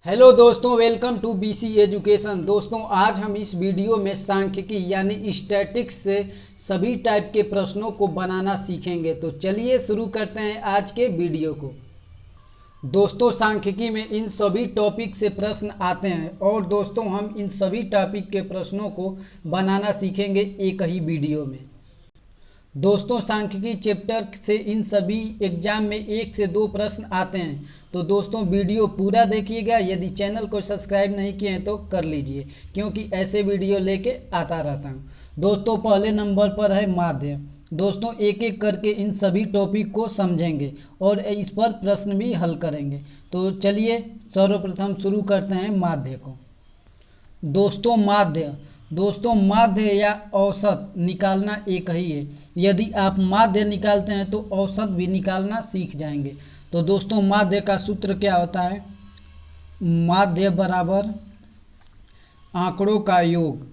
Hello दोस्तों, welcome to BC education. दोस्तों, आज हम इस वीडियो में सांख्यिकी यानी स्टैटिक्स से सभी टाइप के प्रश्नों को बनाना सीखेंगे। तो चलिए शुरू करते हैं आज के वीडियो को। दोस्तों, सांख्यिकी में इन सभी टॉपिक से प्रश्न आते हैं और दोस्तों हम इन सभी टॉपिक के प्रश्नों को बनाना सीखेंगे एक ही वीडियो में। दोस्तों, सांख्यिकी चैप्टर से इन सभी एग्जाम में 1 से 2 प्रश्न आते हैं। तो दोस्तों वीडियो पूरा देखिएगा। यदि चैनल को सब्सक्राइब नहीं किए हैं तो कर लीजिए, क्योंकि ऐसे वीडियो लेके आता रहता हूँ। दोस्तों, पहले नंबर पर है माध्य। दोस्तों, एक एक करके इन सभी टॉपिक को समझेंगे और इस पर प्रश्न भी हल करेंगे। तो चलिए सर्वप्रथम शुरू करते हैं माध्य को। दोस्तों माध्य या औसत निकालना एक ही है। यदि आप माध्य निकालते हैं तो औसत भी निकालना सीख जाएंगे। तो दोस्तों माध्य का सूत्र क्या होता है? माध्य बराबर आंकड़ों का योग,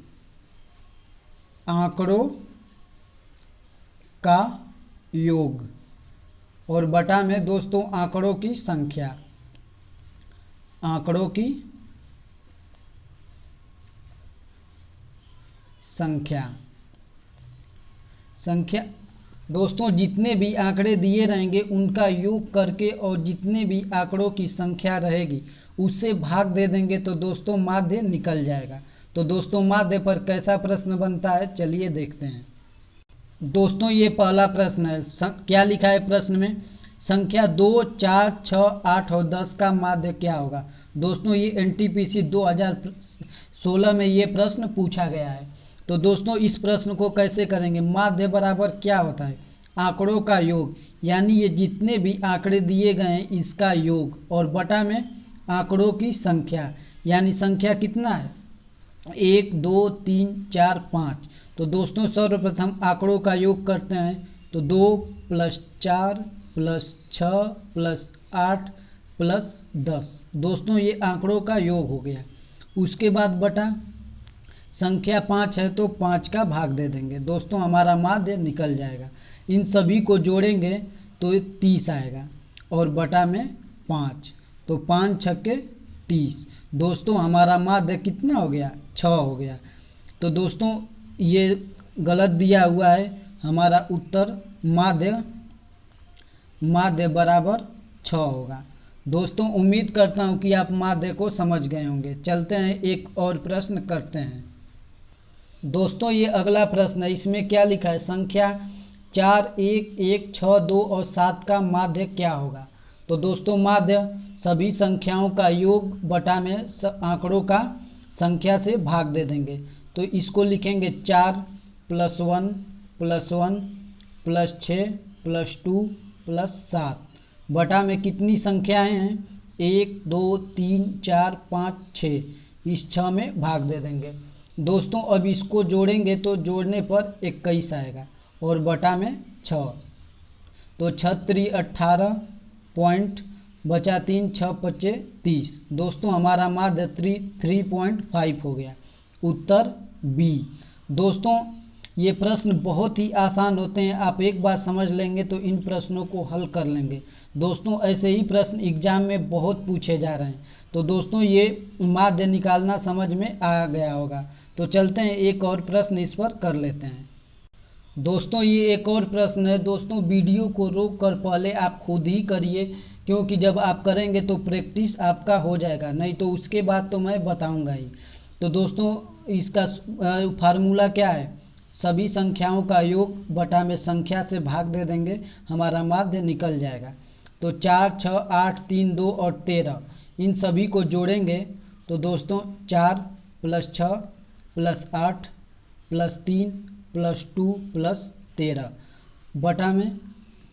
आंकड़ों का योग और बटा में दोस्तों आंकड़ों की संख्या, आंकड़ों की संख्या। दोस्तों जितने भी आंकड़े दिए रहेंगे उनका योग करके और जितने भी आंकड़ों की संख्या रहेगी उससे भाग दे देंगे तो दोस्तों माध्य निकल जाएगा। तो दोस्तों माध्य पर कैसा प्रश्न बनता है चलिए देखते हैं। दोस्तों ये पहला प्रश्न है। क्या लिखा है प्रश्न में? संख्या 2, 4, 6, 8 और 10 का माध्य क्या होगा? दोस्तों ये एनटीपीसी 2016 में ये प्रश्न पूछा गया है। तो दोस्तों इस प्रश्न को कैसे करेंगे? माध्य बराबर क्या होता है? आंकड़ों का योग, यानी ये जितने भी आंकड़े दिए गए हैं इसका योग और बटा में आंकड़ों की संख्या, यानी संख्या कितना है? 1, 2, 3, 4, 5। तो दोस्तों सर्वप्रथम आंकड़ों का योग करते हैं। तो 2 + 4 + 6 + 8 + 10। दोस्तों ये आंकड़ों का योग हो गया। उसके बाद बटा संख्या 5 है तो 5 का भाग दे देंगे। दोस्तों हमारा माध्य निकल जाएगा। इन सभी को जोड़ेंगे तो 30 आएगा और बटा में 5, तो 5 × 6 = 30। दोस्तों हमारा माध्य कितना हो गया? 6 हो गया। तो दोस्तों ये गलत दिया हुआ है। हमारा उत्तर माध्य बराबर 6 होगा। दोस्तों उम्मीद करता हूँ कि आप माध्य को समझ गए होंगे। चलते हैं एक और प्रश्न करते हैं। दोस्तों ये अगला प्रश्न है। इसमें क्या लिखा है? संख्या 4, 1, 1, 6, 2 और 7 का माध्य क्या होगा? तो दोस्तों माध्य सभी संख्याओं का योग बटा में आंकड़ों का संख्या से भाग दे देंगे। तो इसको लिखेंगे 4 + 1 + 1 + 6 + 2 + 7 बटा में कितनी संख्याएं हैं? 1, 2, 3, 4, 5, 6। इस 6 में भाग दे देंगे। दोस्तों अब इसको जोड़ेंगे तो जोड़ने पर 21 आएगा और बटा में 6। तो 6 × 3 = 18 पॉइंट बचा 3, 6 × 5 = 30। दोस्तों हमारा माध्य 3.5 हो गया। उत्तर बी। दोस्तों ये प्रश्न बहुत ही आसान होते हैं। आप एक बार समझ लेंगे तो इन प्रश्नों को हल कर लेंगे। दोस्तों ऐसे ही प्रश्न एग्जाम में बहुत पूछे जा रहे हैं। तो दोस्तों ये माध्य निकालना समझ में आ गया होगा। तो चलते हैं एक और प्रश्न इस पर कर लेते हैं। दोस्तों ये एक और प्रश्न है। दोस्तों वीडियो को रोक कर पहले आप खुद ही करिए, क्योंकि जब आप करेंगे तो प्रैक्टिस आपका हो जाएगा, नहीं तो उसके बाद तो मैं बताऊंगा ही। तो दोस्तों इसका फार्मूला क्या है? सभी संख्याओं का योग बटा में संख्या से भाग दे देंगे, हमारा माध्य निकल जाएगा। तो 4, 6, 8, 3, 2 और 13 इन सभी को जोड़ेंगे तो दोस्तों 4 + 6 + 8 + 3 + 2 + 13 बटा में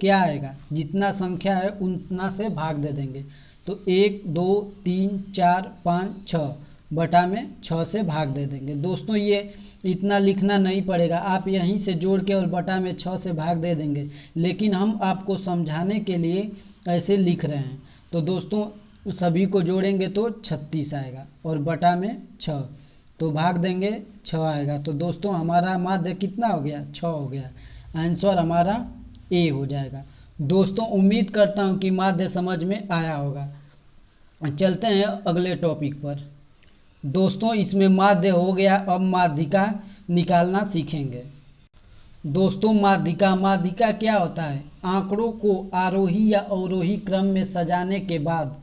क्या आएगा? जितना संख्या है उतना से भाग दे देंगे। तो 1, 2, 3, 4, 5, 6 बटा में 6 से भाग दे देंगे। दोस्तों ये इतना लिखना नहीं पड़ेगा, आप यहीं से जोड़ के और बटा में 6 से भाग दे देंगे, लेकिन हम आपको समझाने के लिए ऐसे लिख रहे हैं। तो दोस्तों सभी को जोड़ेंगे तो 36 आएगा और बटा में 6, तो भाग देंगे 6 आएगा। तो दोस्तों हमारा माध्य कितना हो गया? 6 हो गया। आंसर हमारा ए हो जाएगा। दोस्तों उम्मीद करता हूँ कि माध्य समझ में आया होगा। चलते हैं अगले टॉपिक पर। दोस्तों इसमें माध्य हो गया, अब माध्यिका निकालना सीखेंगे। दोस्तों माध्यिका माध्यिका क्या होता है? आंकड़ों को आरोही या अवरोही क्रम में सजाने के बाद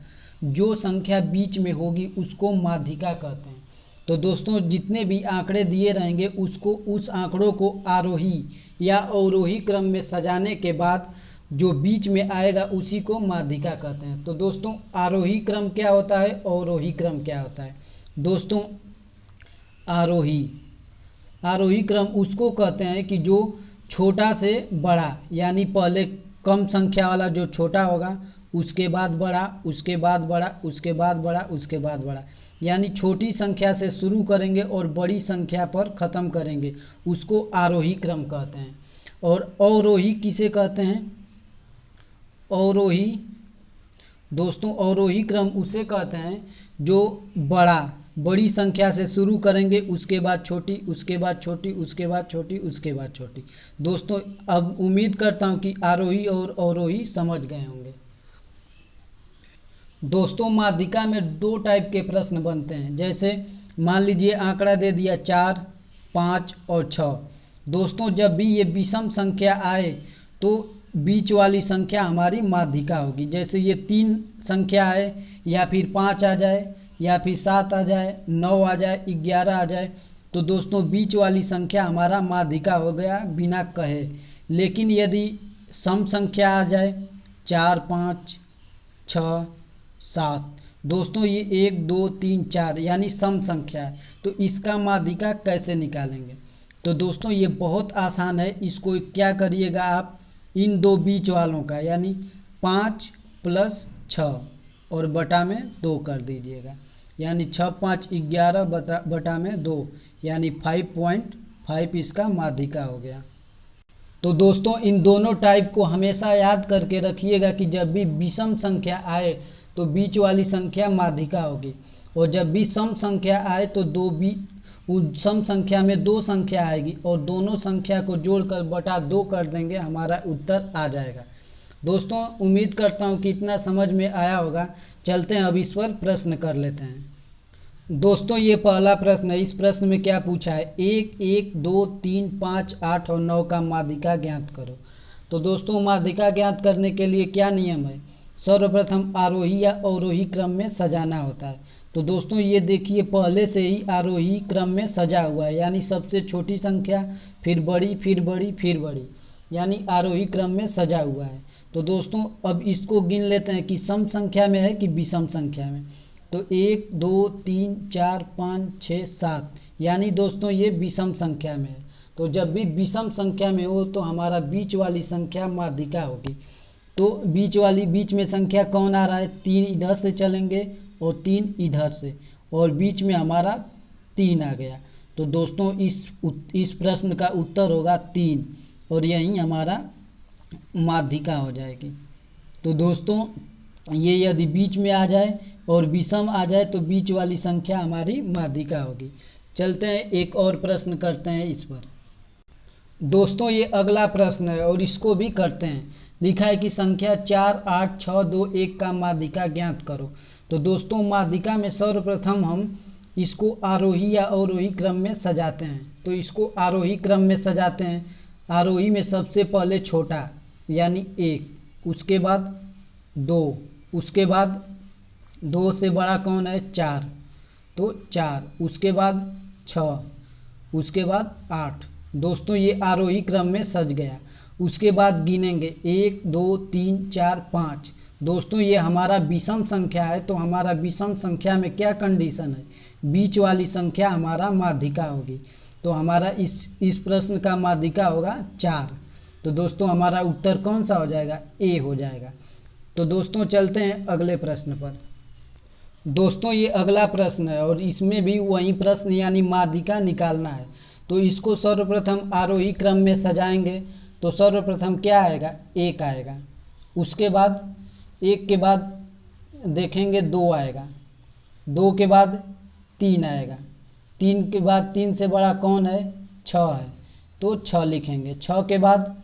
जो संख्या बीच में होगी उसको माध्यिका कहते हैं। तो दोस्तों जितने भी आंकड़े दिए रहेंगे उसको उस आंकड़ों को आरोही या अवरोही क्रम में सजाने के बाद जो बीच में आएगा उसी को माध्यिका कहते हैं। तो दोस्तों आरोही क्रम क्या होता है, अवरोही क्रम क्या होता है? दोस्तों आरोही क्रम उसको कहते हैं कि जो छोटा से बड़ा, यानी पहले कम संख्या वाला जो छोटा होगा, उसके बाद बड़ा, उसके बाद बड़ा, उसके बाद बड़ा, उसके बाद बड़ा, यानी छोटी संख्या से शुरू करेंगे और बड़ी संख्या पर ख़त्म करेंगे, उसको आरोही क्रम कहते हैं। और अवरोही किसे कहते हैं? अवरोही दोस्तों अवरोही क्रम उसे कहते हैं जो बड़ी संख्या से शुरू करेंगे, उसके बाद छोटी, उसके बाद छोटी, उसके बाद छोटी, उसके बाद छोटी। दोस्तों अब उम्मीद करता हूँ कि आरोही और अवरोही समझ गए होंगे। दोस्तों माध्यिका में 2 टाइप के प्रश्न बनते हैं। जैसे मान लीजिए आंकड़ा दे दिया 4, 5 और 6। दोस्तों जब भी ये विषम संख्या आए तो बीच वाली संख्या हमारी माध्यिका होगी। जैसे ये 3 संख्या आए, या फिर 5 आ जाए, या फिर 7 आ जाए, 9 आ जाए, 11 आ जाए, तो दोस्तों बीच वाली संख्या हमारा माध्यिका हो गया बिना कहे। लेकिन यदि सम संख्या आ जाए 4, 5, 6, 7, दोस्तों ये 1, 2, 3, 4 यानी सम संख्या है, तो इसका माध्यिका कैसे निकालेंगे? तो दोस्तों ये बहुत आसान है। इसको क्या करिएगा आप, इन 2 बीच वालों का यानी 5 + 6 और बटा में 2 कर दीजिएगा, यानी 6, 5, 11 बटा में 2, यानी 5.5 इसका माध्यिका हो गया। तो दोस्तों इन दोनों टाइप को हमेशा याद करके रखिएगा कि जब भी विषम संख्या आए तो बीच वाली संख्या माध्यिका होगी, और जब भी सम संख्या आए तो सम संख्या में 2 संख्या आएगी और दोनों संख्या को जोड़कर बटा 2 कर देंगे, हमारा उत्तर आ जाएगा। दोस्तों उम्मीद करता हूँ कि इतना समझ में आया होगा। चलते हैं अब इस पर प्रश्न कर लेते हैं। दोस्तों ये पहला प्रश्न है। इस प्रश्न में क्या पूछा है? 1, 1, 2, 3, 5, 8 और 9 का माध्यिका ज्ञात करो। तो दोस्तों माध्यिका ज्ञात करने के लिए क्या नियम है? सर्वप्रथम आरोही या अवरोही क्रम में सजाना होता है। तो दोस्तों ये देखिए पहले से ही आरोही क्रम में सजा हुआ है, यानी सबसे छोटी संख्या, फिर बड़ी, फिर बड़ी, फिर बड़ी, यानी आरोही क्रम में सजा हुआ है। तो दोस्तों अब इसको गिन लेते हैं कि सम संख्या में है कि विषम संख्या में। तो 1, 2, 3, 4, 5, 6, 7, यानी दोस्तों ये विषम संख्या में है। तो जब भी विषम संख्या में हो तो हमारा बीच वाली संख्या माध्यिका होगी। तो बीच में संख्या कौन आ रहा है? 3 इधर से चलेंगे और 3 इधर से, और बीच में हमारा 3 आ गया। तो दोस्तों इस प्रश्न का उत्तर होगा 3, और यही हमारा माध्यिका हो जाएगी। तो दोस्तों ये यदि बीच में आ जाए और विषम आ जाए तो बीच वाली संख्या हमारी माध्यिका होगी। चलते हैं एक और प्रश्न करते हैं इस पर। दोस्तों ये अगला प्रश्न है और इसको भी करते हैं। लिखा है कि संख्या 4, 8, 6, 2, 1 का माध्यिका ज्ञात करो। तो दोस्तों माध्यिका में सर्वप्रथम हम इसको आरोही या अवरोही क्रम में सजाते हैं। तो इसको आरोही क्रम में सजाते हैं। आरोही में सबसे पहले छोटा यानी 1, उसके बाद 2, उसके बाद 2 से बड़ा कौन है? 4, तो 4, उसके बाद 6, उसके बाद 8। दोस्तों ये आरोही क्रम में सज गया। उसके बाद गिनेंगे 1, 2, 3, 4, 5। दोस्तों ये हमारा विषम संख्या है, तो हमारा विषम संख्या में क्या कंडीशन है? बीच वाली संख्या हमारा माध्यिका होगी। तो हमारा इस प्रश्न का माध्यिका होगा 4। तो दोस्तों हमारा उत्तर कौन सा हो जाएगा? ए हो जाएगा। तो दोस्तों चलते हैं अगले प्रश्न पर। दोस्तों ये अगला प्रश्न है और इसमें भी वही प्रश्न यानी माध्यिका निकालना है। तो इसको सर्वप्रथम आरोही क्रम में सजाएंगे। तो सर्वप्रथम क्या आएगा? 1 आएगा। उसके बाद 1 के बाद देखेंगे 2 आएगा। 2 के बाद 3 आएगा। 3 के बाद 3 से बड़ा कौन है? 6 है, तो 6 लिखेंगे। 6 के बाद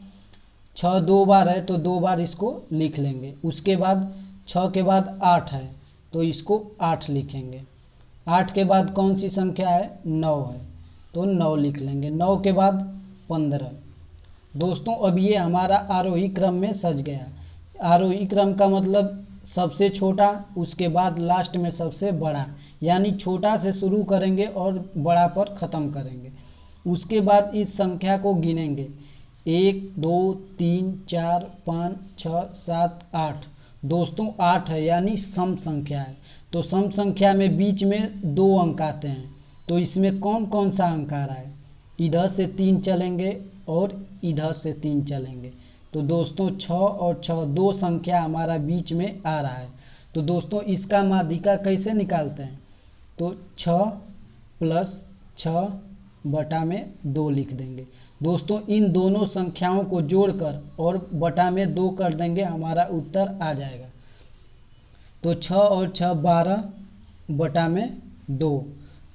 6 2 बार है तो 2 बार इसको लिख लेंगे। उसके बाद 6 के बाद 8 है, तो इसको 8 लिखेंगे। 8 के बाद कौन सी संख्या है, 9 है, तो 9 लिख लेंगे। 9 के बाद 15। दोस्तों अब ये हमारा आरोही क्रम में सज गया। आरोही क्रम का मतलब सबसे छोटा, उसके बाद लास्ट में सबसे बड़ा, यानी छोटा से शुरू करेंगे और बड़ा पर ख़त्म करेंगे। उसके बाद इस संख्या को गिनेंगे, 1 2 3 4 5 6 7 8। दोस्तों 8 है यानी सम संख्या है। तो सम संख्या में बीच में 2 अंक आते हैं, तो इसमें कौन कौन सा अंक आ रहा है, इधर से 3 चलेंगे और इधर से 3 चलेंगे। तो दोस्तों 6 और 6 2 संख्या हमारा बीच में आ रहा है। तो दोस्तों इसका माध्यिका कैसे निकालते हैं, तो 6 + 6 बटा में 2 लिख देंगे। दोस्तों इन दोनों संख्याओं को जोड़कर और बटा में 2 कर देंगे, हमारा उत्तर आ जाएगा। तो 6 और 6 12 बटा में 2,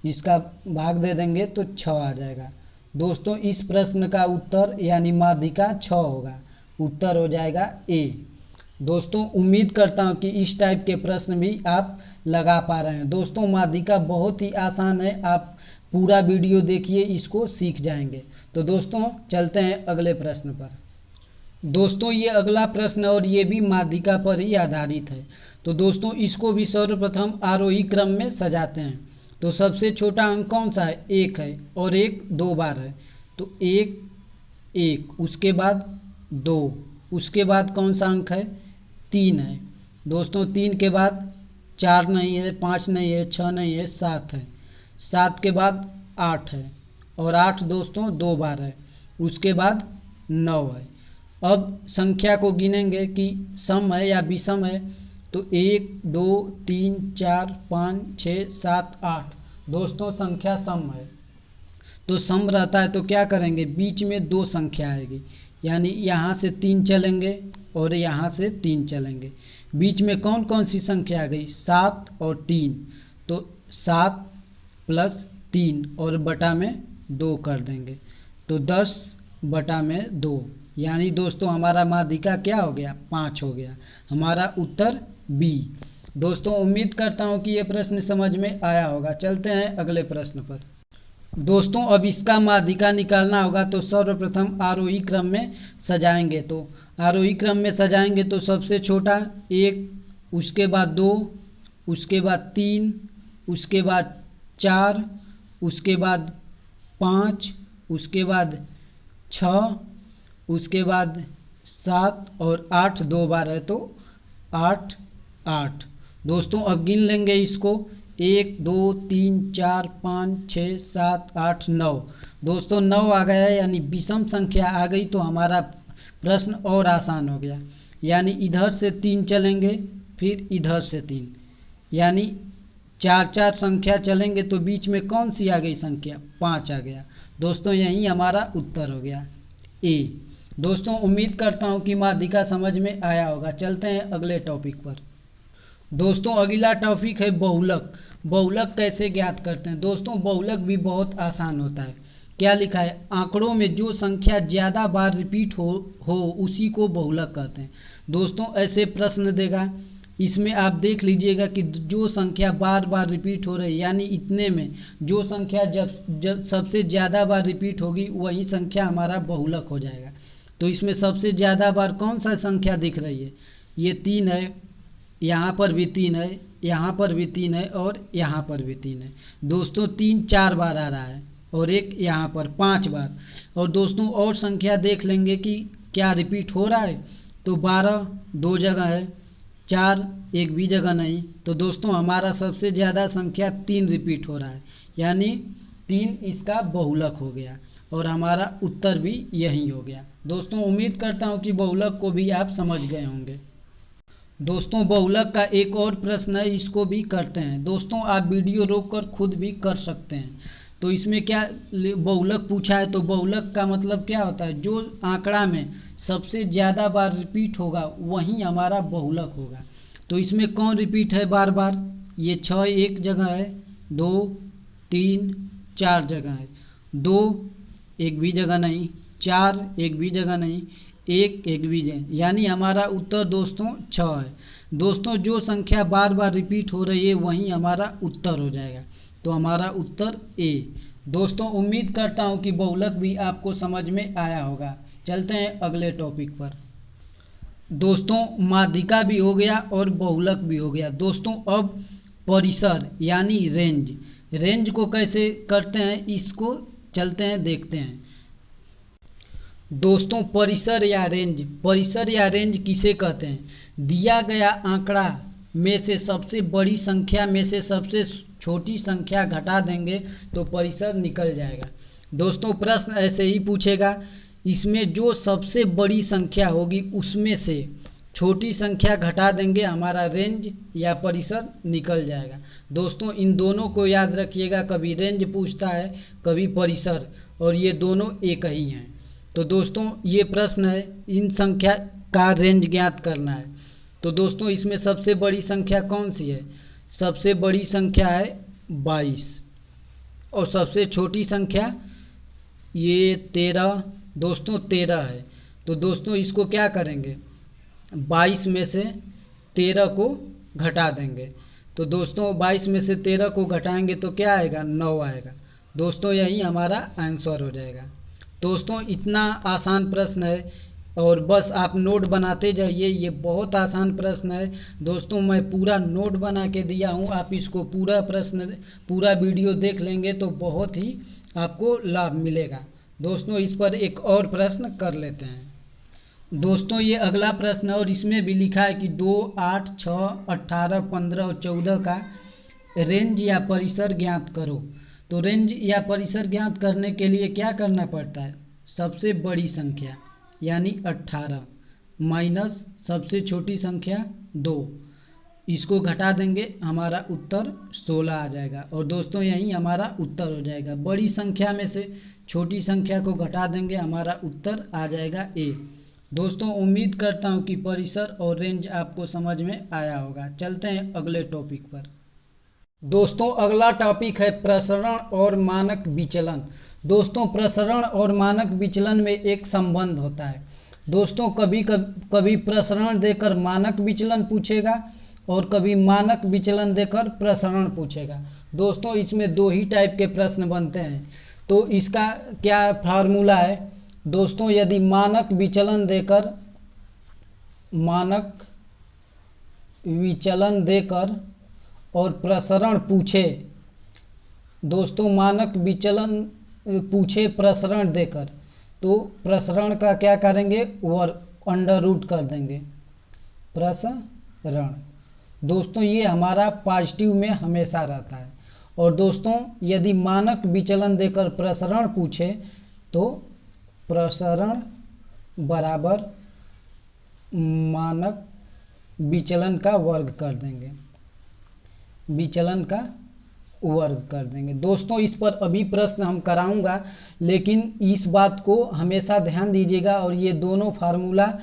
इसका भाग दे देंगे तो 6 आ जाएगा। दोस्तों इस प्रश्न का उत्तर यानी माध्यिका 6 होगा, उत्तर हो जाएगा ए। दोस्तों उम्मीद करता हूँ कि इस टाइप के प्रश्न भी आप लगा पा रहे हैं। दोस्तों माध्यिका बहुत ही आसान है, आप पूरा वीडियो देखिए, इसको सीख जाएंगे। तो दोस्तों चलते हैं अगले प्रश्न पर। दोस्तों ये अगला प्रश्न और ये भी माध्यिका पर ही आधारित है। तो दोस्तों इसको भी सर्वप्रथम आरोही क्रम में सजाते हैं। तो सबसे छोटा अंक कौन सा है, 1 है, और 1 2 बार है, तो 1 1, उसके बाद 2, उसके बाद कौन सा अंक है, 3 है। दोस्तों 3 के बाद 4 नहीं है, 5 नहीं है, 6 नहीं है, 7 है। 7 के बाद 8 है, और 8 दोस्तों 2 बार है, उसके बाद 9 है। अब संख्या को गिनेंगे कि सम है या विषम है, तो 1 2 3 4 5 6 7 8। दोस्तों संख्या सम है, तो सम रहता है तो क्या करेंगे, बीच में 2 संख्या आएगी, यानी यहाँ से 3 चलेंगे और यहाँ से 3 चलेंगे। बीच में कौन कौन सी संख्या आ गई, 7 और 3, तो 7 + 3 और बटा में 2 कर देंगे, तो 10 बटा में 2, यानी दोस्तों हमारा माध्यिका क्या हो गया, 5 हो गया। हमारा उत्तर बी। दोस्तों उम्मीद करता हूँ कि ये प्रश्न समझ में आया होगा। चलते हैं अगले प्रश्न पर। दोस्तों अब इसका माध्यिका निकालना होगा, तो सर्वप्रथम आरोही क्रम में सजाएंगे। तो आरोही क्रम में सजाएंगे तो सबसे छोटा 1, उसके बाद 2, उसके बाद 3, उसके बाद 4, उसके बाद 5, उसके बाद 6, उसके बाद 7 और 8 2 बार है, तो 8 8। दोस्तों अब गिन लेंगे इसको, 1 2 3 4 5 6 7 8 9। दोस्तों 9 आ गया, यानी विषम संख्या आ गई, तो हमारा प्रश्न और आसान हो गया। यानी इधर से 3 चलेंगे, फिर इधर से 3, यानी 4 4 संख्या चलेंगे, तो बीच में कौन सी आ गई संख्या, 5 आ गया। दोस्तों यही हमारा उत्तर हो गया ए। दोस्तों उम्मीद करता हूँ कि माध्यिका समझ में आया होगा। चलते हैं अगले टॉपिक पर। दोस्तों अगला टॉपिक है बहुलक। बहुलक कैसे ज्ञात करते हैं। दोस्तों बहुलक भी बहुत आसान होता है। क्या लिखा है, आंकड़ों में जो संख्या ज़्यादा बार रिपीट हो उसी को बहुलक कहते हैं। दोस्तों ऐसे प्रश्न देगा, इसमें आप देख लीजिएगा कि जो संख्या बार बार रिपीट हो रही, यानी इतने में जो संख्या जब सबसे ज़्यादा बार रिपीट होगी वही संख्या हमारा बहुलक हो जाएगा। तो इसमें सबसे ज़्यादा बार कौन सा संख्या दिख रही है, ये 3 है, यहाँ पर भी 3 है, यहाँ पर भी 3 है और यहाँ पर भी 3 है। दोस्तों 3 4 बार आ रहा है और एक यहाँ पर 5 बार। और दोस्तों और संख्या देख लेंगे कि क्या रिपीट हो रहा है, तो 12 2 जगह है, 4 एक भी जगह नहीं। तो दोस्तों हमारा सबसे ज़्यादा संख्या 3 रिपीट हो रहा है, यानी 3 इसका बहुलक हो गया और हमारा उत्तर भी यही हो गया। दोस्तों उम्मीद करता हूँ कि बहुलक को भी आप समझ गए होंगे। दोस्तों बहुलक का एक और प्रश्न है, इसको भी करते हैं। दोस्तों आप वीडियो रोककर खुद भी कर सकते हैं। तो इसमें क्या बहुलक पूछा है, तो बहुलक का मतलब क्या होता है, जो आंकड़ा में सबसे ज़्यादा बार रिपीट होगा वही हमारा बहुलक होगा। तो इसमें कौन रिपीट है बार बार, ये 6 एक जगह है, 2 3 4 जगह है, 2 एक भी जगह नहीं, 4 एक भी जगह नहीं, 1 एक भी जगह, यानी हमारा उत्तर दोस्तों 6 है। दोस्तों जो संख्या बार बार रिपीट हो रही है वही हमारा उत्तर हो जाएगा। तो हमारा उत्तर ए। दोस्तों उम्मीद करता हूँ कि बहुलक भी आपको समझ में आया होगा। चलते हैं अगले टॉपिक पर। दोस्तों माध्यिका भी हो गया और बहुलक भी हो गया। दोस्तों अब परिसर यानी रेंज को कैसे करते हैं इसको चलते हैं देखते हैं। दोस्तों परिसर या रेंज किसे कहते हैं? दिया गया आंकड़ा में से सबसे बड़ी संख्या में से सबसे छोटी संख्या घटा देंगे तो परिसर निकल जाएगा। दोस्तों प्रश्न ऐसे ही पूछेगा, इसमें जो सबसे बड़ी संख्या होगी उसमें से छोटी संख्या घटा देंगे, हमारा रेंज या परिसर निकल जाएगा। दोस्तों इन दोनों को याद रखिएगा, कभी रेंज पूछता है कभी परिसर, और ये दोनों एक ही हैं। तो दोस्तों ये प्रश्न है, इन संख्या का रेंज ज्ञात करना है। तो दोस्तों इसमें सबसे बड़ी संख्या कौन सी है? सबसे बड़ी संख्या है 22 और सबसे छोटी संख्या ये 13। दोस्तों 13 है। तो दोस्तों इसको क्या करेंगे, 22 में से 13 को घटा देंगे। तो दोस्तों 22 में से 13 को घटाएंगे तो क्या आएगा, 9 आएगा। दोस्तों यही हमारा आंसर हो जाएगा। दोस्तों इतना आसान प्रश्न है और बस आप नोट बनाते जाइए, ये बहुत आसान प्रश्न है। दोस्तों मैं पूरा नोट बना के दिया हूँ, आप इसको पूरा वीडियो देख लेंगे तो बहुत ही आपको लाभ मिलेगा। दोस्तों इस पर एक और प्रश्न कर लेते हैं। दोस्तों ये अगला प्रश्न है और इसमें भी लिखा है कि 2, 8, 6, 18, 15 और 14 का रेंज या परिसर ज्ञात करो। तो रेंज या परिसर ज्ञात करने के लिए क्या करना पड़ता है? सबसे बड़ी संख्या यानी 18 माइनस सबसे छोटी संख्या 2, इसको घटा देंगे, हमारा उत्तर 16 आ जाएगा। और दोस्तों यही हमारा उत्तर हो जाएगा। बड़ी संख्या में से छोटी संख्या को घटा देंगे, हमारा उत्तर आ जाएगा ए। दोस्तों उम्मीद करता हूँ कि परिसर और रेंज आपको समझ में आया होगा। चलते हैं अगले टॉपिक पर। दोस्तों अगला टॉपिक है प्रसरण और मानक विचलन। दोस्तों प्रसरण और मानक विचलन में एक संबंध होता है। दोस्तों कभी प्रसरण देकर मानक विचलन पूछेगा और कभी मानक विचलन देकर प्रसरण पूछेगा। दोस्तों इसमें दो ही टाइप के प्रश्न बनते हैं। तो इसका क्या फार्मूला है? दोस्तों यदि मानक विचलन देकर और प्रसरण पूछे, दोस्तों मानक विचलन पूछे प्रसरण देकर, तो प्रसरण का क्या करेंगे, अंडर रूट कर देंगे प्रसरण। दोस्तों ये हमारा पॉजिटिव में हमेशा रहता है। और दोस्तों यदि मानक विचलन देकर प्रसरण पूछे तो प्रसरण बराबर मानक विचलन का वर्ग कर देंगे, दोस्तों इस पर अभी प्रश्न हम कराऊंगा, लेकिन इस बात को हमेशा ध्यान दीजिएगा और ये दोनों फार्मूला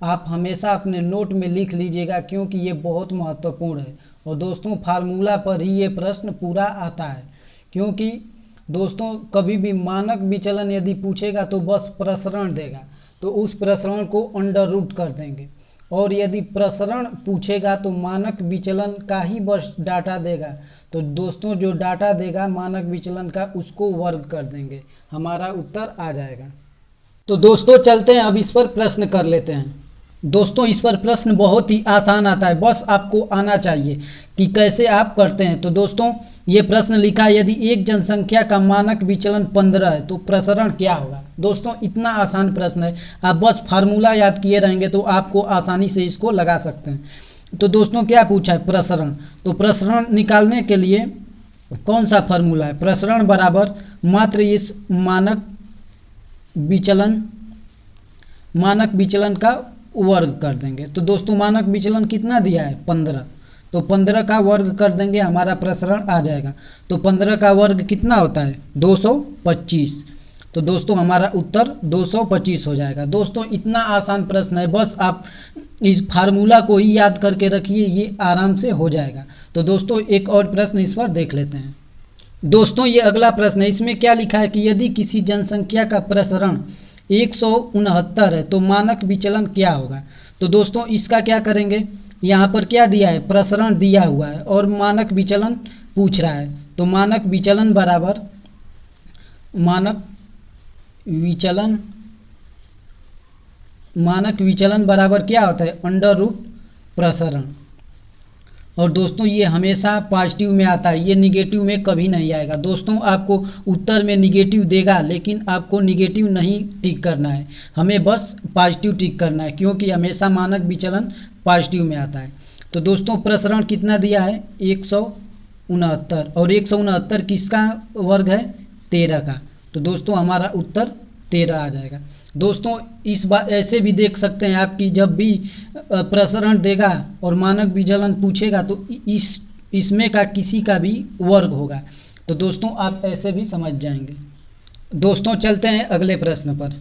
आप हमेशा अपने नोट में लिख लीजिएगा, क्योंकि ये बहुत महत्वपूर्ण है। और दोस्तों फार्मूला पर ही ये प्रश्न पूरा आता है, क्योंकि दोस्तों कभी भी मानक विचलन यदि पूछेगा तो बस प्रसरण देगा, तो उस प्रसरण को अंडर रूट कर देंगे। और यदि प्रसरण पूछेगा तो मानक विचलन का ही बस डाटा देगा, तो दोस्तों जो डाटा देगा मानक विचलन का उसको वर्ग कर देंगे, हमारा उत्तर आ जाएगा। तो दोस्तों चलते हैं अब इस पर प्रश्न कर लेते हैं। दोस्तों इस पर प्रश्न बहुत ही आसान आता है, बस आपको आना चाहिए कि कैसे आप करते हैं। तो दोस्तों ये प्रश्न लिखा है, यदि एक जनसंख्या का मानक विचलन 15 है तो प्रसरण क्या होगा। दोस्तों इतना आसान प्रश्न है, आप बस फार्मूला याद किए रहेंगे तो आपको आसानी से इसको लगा सकते हैं। तो दोस्तों क्या पूछा है, प्रसरण। तो प्रसरण निकालने के लिए कौन सा फार्मूला है, प्रसरण बराबर मात्र इस मानक विचलन का वर्ग कर देंगे। तो दोस्तों मानक विचलन कितना दिया है, 15, तो 15 का वर्ग कर देंगे, हमारा प्रसरण आ जाएगा। तो 15 का वर्ग कितना होता है, 225। तो दोस्तों हमारा उत्तर 225 हो जाएगा। दोस्तों इतना आसान प्रश्न है, बस आप इस फार्मूला को ही याद करके रखिए, ये आराम से हो जाएगा। तो दोस्तों एक और प्रश्न इस पर देख लेते हैं। दोस्तों ये अगला प्रश्न है, इसमें क्या लिखा है कि यदि किसी जनसंख्या का प्रसरण 169 है तो मानक विचलन क्या होगा। तो दोस्तों इसका क्या करेंगे, यहाँ पर क्या दिया है, प्रसरण दिया हुआ है और मानक विचलन पूछ रहा है। तो मानक विचलन बराबर, मानक विचलन बराबर क्या होता है, अंडर रूट प्रसरण। और दोस्तों ये हमेशा पॉजिटिव में आता है, ये निगेटिव में कभी नहीं आएगा। दोस्तों आपको उत्तर में निगेटिव देगा, लेकिन आपको निगेटिव नहीं टिक करना है, हमें बस पॉजिटिव टिक करना है, क्योंकि हमेशा मानक विचलन पॉजिटिव में आता है। तो दोस्तों प्रसरण कितना दिया है, 169, और 169 किसका वर्ग है, 13 का। तो दोस्तों हमारा उत्तर 13 आ जाएगा। दोस्तों इस बार ऐसे भी देख सकते हैं आप कि जब भी प्रसरण देगा और मानक विचलन पूछेगा तो इसमें का किसी का भी वर्ग होगा। तो दोस्तों आप ऐसे भी समझ जाएंगे। दोस्तों चलते हैं अगले प्रश्न पर।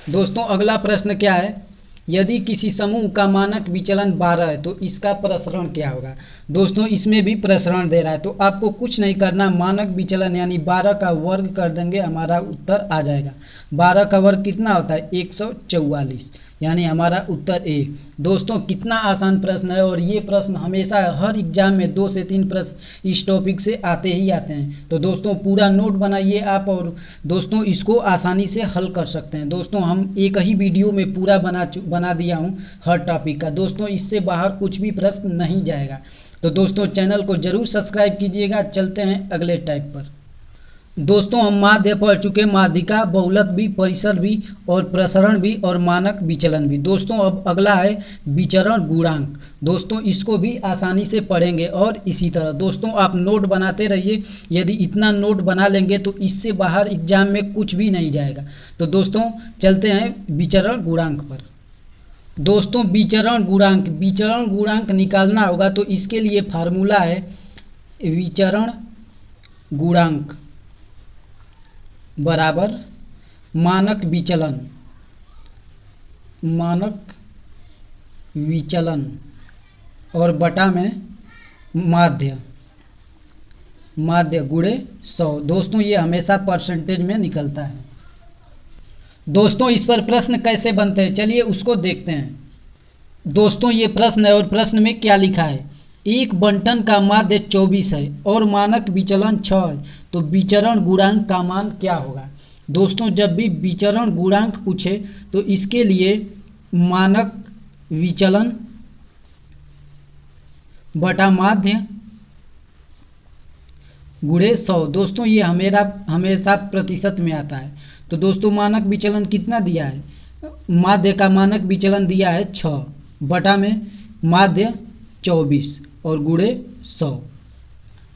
दोस्तों अगला प्रश्न क्या है, यदि किसी समूह का मानक विचलन 12 है तो इसका प्रसरण क्या होगा। दोस्तों इसमें भी प्रसरण दे रहा है, तो आपको कुछ नहीं करना, मानक विचलन यानी 12 का वर्ग कर देंगे, हमारा उत्तर आ जाएगा। 12 का वर्ग कितना होता है, 144, यानी हमारा उत्तर ए। दोस्तों कितना आसान प्रश्न है, और ये प्रश्न हमेशा हर एग्जाम में 2 से 3 प्रश्न इस टॉपिक से आते ही आते हैं। तो दोस्तों पूरा नोट बनाइए आप, और दोस्तों इसको आसानी से हल कर सकते हैं। दोस्तों हम एक ही वीडियो में पूरा बना दिया हूँ हर टॉपिक का। दोस्तों इससे बाहर कुछ भी प्रश्न नहीं जाएगा। तो दोस्तों चैनल को जरूर सब्सक्राइब कीजिएगा। चलते हैं अगले टाइप पर। दोस्तों हम माध्य पढ़ चुके, माध्यिका, बहुलक भी, परिसर भी, और प्रसरण भी, और मानक विचलन भी। दोस्तों अब अगला है विचरण गुणांक। दोस्तों इसको भी आसानी से पढ़ेंगे, और इसी तरह दोस्तों आप नोट बनाते रहिए। यदि इतना नोट बना लेंगे तो इससे बाहर एग्जाम में कुछ भी नहीं जाएगा। तो दोस्तों चलते हैं विचरण गुणांक पर। दोस्तों विचरण गुणांक निकालना होगा, तो इसके लिए फार्मूला है विचरण गुणांक बराबर मानक विचलन और बटा में माध्य गुणे 100। दोस्तों ये हमेशा परसेंटेज में निकलता है। दोस्तों इस पर प्रश्न कैसे बनते हैं, चलिए उसको देखते हैं। दोस्तों ये प्रश्न है, और प्रश्न में क्या लिखा है, एक बंटन का माध्य 24 है और मानक विचलन 6 है, तो विचरण गुणांक का मान क्या होगा। दोस्तों जब भी विचरण गुणांक पूछे तो इसके लिए मानक विचलन बटा माध्य गुणे 100। दोस्तों ये हमेशा प्रतिशत में आता है। तो दोस्तों मानक विचलन कितना दिया है, माध्य का मानक विचलन दिया है 6, बटा में माध्य 24 और गुणे 100।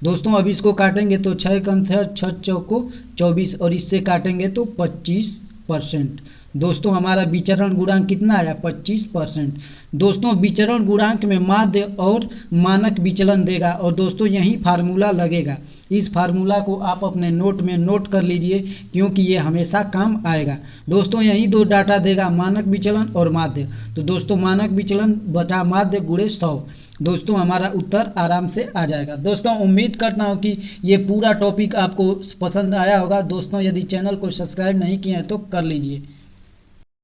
दोस्तों अब इसको काटेंगे तो 6 कम थे, 6 चौको 24, और इससे काटेंगे तो 25%। दोस्तों हमारा विचरण गुणांक कितना आया, 25%। दोस्तों विचरण गुणांक में माध्य और मानक विचलन देगा, और दोस्तों यही फार्मूला लगेगा। इस फार्मूला को आप अपने नोट में नोट कर लीजिए, क्योंकि ये हमेशा काम आएगा। दोस्तों यही 2 डाटा देगा, मानक विचलन और माध्य। तो दोस्तों मानक विचलन बटा माध्य गुणे 100। दोस्तों हमारा उत्तर आराम से आ जाएगा। दोस्तों उम्मीद करता हूँ कि ये पूरा टॉपिक आपको पसंद आया होगा। दोस्तों यदि चैनल को सब्सक्राइब नहीं किया है तो कर लीजिए।